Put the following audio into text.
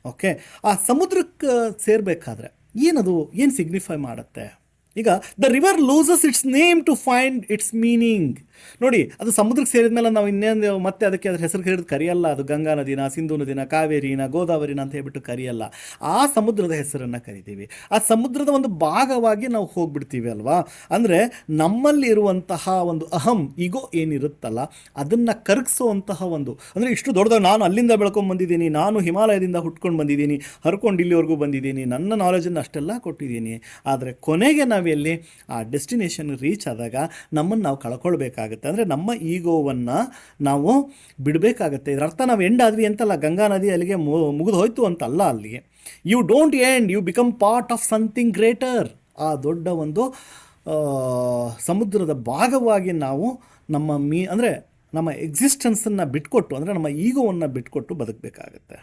Okay. ಆ ಸಮುದ್ರಕ್ಕೆ ಸೇರಬೇಕಾದ್ರೆ ಏನದು ಏನು ಸಿಗ್ನಿಫೈ ಮಾಡುತ್ತೆ? ಈಗ the river loses its name to find its meaning. ನೋಡಿ, ಅದು ಸಮುದ್ರಕ್ಕೆ ಸೇರಿದ ಮೇಲೆ ನಾವು ಇನ್ನೇನು ಮತ್ತೆ ಅದಕ್ಕೆ ಅದ್ರ ಹೆಸರು ಹಿಡಿದು ಕರೆಯಲ್ಲ. ಅದು ಗಂಗಾ ನದಿನ, ಸಿಂಧು ನದಿನ, ಕಾವೇರಿನ, ಗೋದಾವರಿನ ಅಂತ ಹೇಳ್ಬಿಟ್ಟು ಕರೆಯಲ್ಲ. ಆ ಸಮುದ್ರದ ಹೆಸರನ್ನು ಕರಿತೀವಿ. ಆ ಸಮುದ್ರದ ಒಂದು ಭಾಗವಾಗಿ ನಾವು ಹೋಗ್ಬಿಡ್ತೀವಿ ಅಲ್ವಾ. ಅಂದರೆ ನಮ್ಮಲ್ಲಿ ಇರುವಂತಹ ಒಂದು ಅಹಂ ಈಗೋ ಏನಿರುತ್ತಲ್ಲ, ಅದನ್ನು ಕರಗಿಸುವಂತಹ ಒಂದು, ಅಂದರೆ ಇಷ್ಟು ದೊಡ್ಡದಾಗ ನಾನು ಅಲ್ಲಿಂದ ಬೆಳ್ಕೊಂಡು ಬಂದಿದ್ದೀನಿ, ನಾನು ಹಿಮಾಲಯದಿಂದ ಹುಟ್ಕೊಂಡು ಬಂದಿದ್ದೀನಿ, ಹರ್ಕೊಂಡು ಇಲ್ಲಿವರೆಗೂ ಬಂದಿದ್ದೀನಿ, ನನ್ನ ನಾಲೆಜನ್ನು ಅಷ್ಟೆಲ್ಲ ಕೊಟ್ಟಿದ್ದೀನಿ. ಆದರೆ ಕೊನೆಗೆ ನಾವೆಲ್ಲಿ ಆ ಡೆಸ್ಟಿನೇಷನ್ ರೀಚ್ ಆದಾಗ ನಮ್ಮನ್ನು ನಾವು ಕಳ್ಕೊಳ್ಬೇಕಾಗುತ್ತೆ. ಅಂದರೆ ನಮ್ಮ ಈಗೋವನ್ನು ನಾವು ಬಿಡಬೇಕಾಗತ್ತೆ. ಇದರ ಅರ್ಥ ನಾವು ಎಂಡ್ ಆದ್ವಿ ಅಂತಲ್ಲ, ಗಂಗಾ ನದಿ ಅಲ್ಲಿಗೆ ಮುಗಿದು ಹೋಯ್ತು ಅಂತಲ್ಲ. ಅಲ್ಲಿಗೆ you don't end, you become part of something greater. ಆ ದೊಡ್ಡ ಒಂದು ಸಮುದ್ರದ ಭಾಗವಾಗಿ ನಾವು ನಮ್ಮ ಅಂದರೆ ನಮ್ಮ ಎಕ್ಸಿಸ್ಟೆನ್ಸನ್ನು ಬಿಟ್ಕೊಟ್ಟು, ಅಂದರೆ ನಮ್ಮ ಈಗೋವನ್ನು ಬಿಟ್ಕೊಟ್ಟು ಬದುಕಬೇಕಾಗತ್ತೆ.